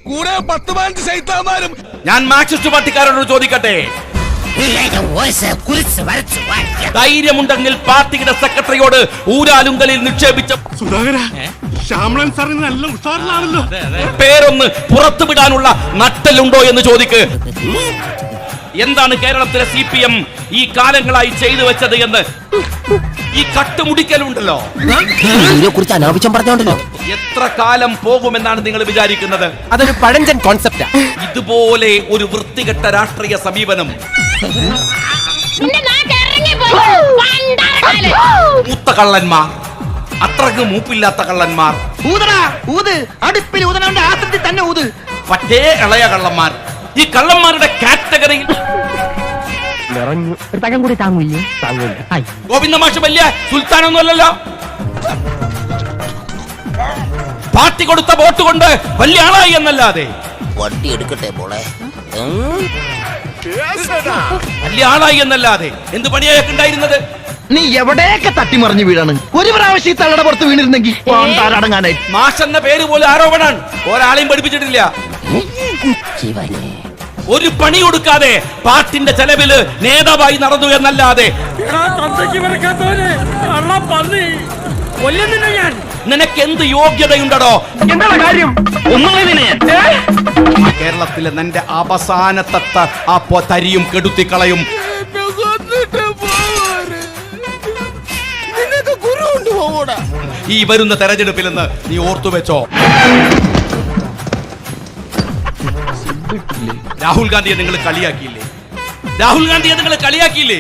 കൂടെ 10-15 ശൈത്താന്മാരും. ഞാൻ മാർക്സിസ്റ്റ് പാർട്ടിക്കാരോട് ചോദിക്കട്ടെ, ധൈര്യമുണ്ടെങ്കിൽ പാർട്ടിയുടെ സെക്രട്ടറിയോട് ഊരാലുങ്കലിൽ നിക്ഷേപിച്ച ശ്യാമളൻ സാറിന് നല്ല ഉത്സാഹമാണല്ലോ. പേരൊന്ന് പുറത്തുവിടാനുള്ള നട്ടലുണ്ടോ എന്ന് ചോദിക്ക്. എന്താണ് കേരളത്തിലെ CPM ഈ കാലങ്ങളായി ചെയ്തു വെച്ചത് എന്ന്. ഈ കട്ടുമുടിക്കലുണ്ടല്ലോ, കുറിച്ച് അനാവശ്യം പറഞ്ഞോണ്ടല്ലോ. എത്ര കാലം പോകുമെന്നാണ് നിങ്ങൾ വിചാരിക്കുന്നത്? അതൊരു പഴഞ്ചൻ കോൺസെപ്റ്റാ. ഇതുപോലെ ഒരു വൃത്തികെട്ട രാഷ്ട്രീയ സമീപനം മൂത്ത കള്ളന്മാർ, അത്രക്ക് മൂപ്പില്ലാത്ത കള്ളന്മാർ, അടുപ്പിൽ ഊതനവന്റെ ആസക്തി തന്നെ ഊത്. പറ്റേ ഇളയ കള്ളന്മാർ, ഈ കള്ളന്മാരുടെ കാറ്റഗറിയിൽ കൂടി താങ്ങൂല്ലേ? ഗോവിന്ദ മാഷ് വലിയ സുൽത്താനൊന്നുമല്ലല്ലോ. പാർട്ടി കൊടുത്ത വോട്ട് കൊണ്ട് വലിയ ആളായി എന്നല്ലാതെ. വണ്ടി എടുക്കട്ടെ മോളെ. വലിയ ആളായി എന്നല്ലാതെ എന്ത് പണിയൊക്കെ ഉണ്ടായിരുന്നത്? നീ എവിടെയൊക്കെ തട്ടിമറിഞ്ഞു വീഴാണ്. ഒരു പ്രാവശ്യം ഈ തള്ളയുടെ പുറത്ത് വീണിരുന്നെങ്കിൽ അടങ്ങാനായി. മാഷ് എന്ന പേര് പോലെ ആരോപണാണ്. ഒരാളെയും പഠിപ്പിച്ചിട്ടില്ല. ഒരു പണി കൊടുക്കാതെ പാർട്ടിന്റെ ചെലവില് നേതാവായി നടന്നു എന്നല്ലാതെ. നിനക്ക് എന്ത് യോഗ്യതയുണ്ടോ? കേരളത്തിലെ നിന്റെ അവസാനത്തെ ആ തരിയും കെടുത്തിക്കളയും. ഈ വരുന്ന തെരഞ്ഞെടുപ്പിൽ നിന്ന് നീ ഓർത്തുവെച്ചോ. രാഹുൽ ഗാന്ധിയെ നിങ്ങൾ കളിയാക്കിയില്ലേ? രാഹുൽ ഗാന്ധിയെ നിങ്ങൾ കളിയാക്കിയില്ലേ?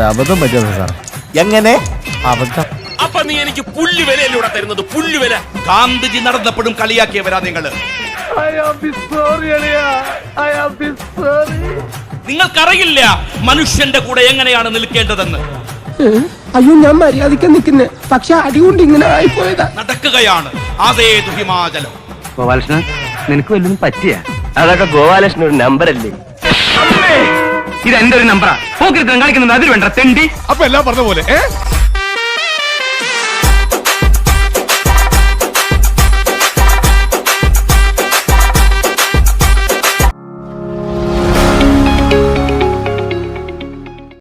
അബദ്ധം പറ്റുമോ സാർ? എങ്ങനെ അബദ്ധം? അപ്പൊ നീ എനിക്ക് പുല്ലുവിലൂടെ തരുന്നത്? പുല്ലുവില. ഗാന്ധിജി നടന്നപ്പോഴും കളിയാക്കിയവരാ നിങ്ങൾ. നിങ്ങൾക്കറിയില്ല മനുഷ്യന്റെ കൂടെ എങ്ങനെയാണ് നിൽക്കേണ്ടതെന്ന്. അയ്യോ, ഞാൻ മര്യാദയ്ക്ക് നിൽക്കുന്നേ, പക്ഷെ അടികൊണ്ട് ഇങ്ങനെ ആയിപ്പോയതാ. നടക്കുകയാണ് അതേ ഹിമാചലം. ഗോപാലകൃഷ്ണൻ, നിനക്ക് വല്ലതും പറ്റിയ? അതൊക്കെ ഗോപാലകൃഷ്ണൻ ഒരു നമ്പർ അല്ലേ? ഇത് എന്റെ ഒരു നമ്പറാ. പോക്കിരുത്തം കളിക്കുന്നത് അതിൽ വേണ്ട തെണ്ടി. അപ്പൊ എല്ലാം പറഞ്ഞ പോലെ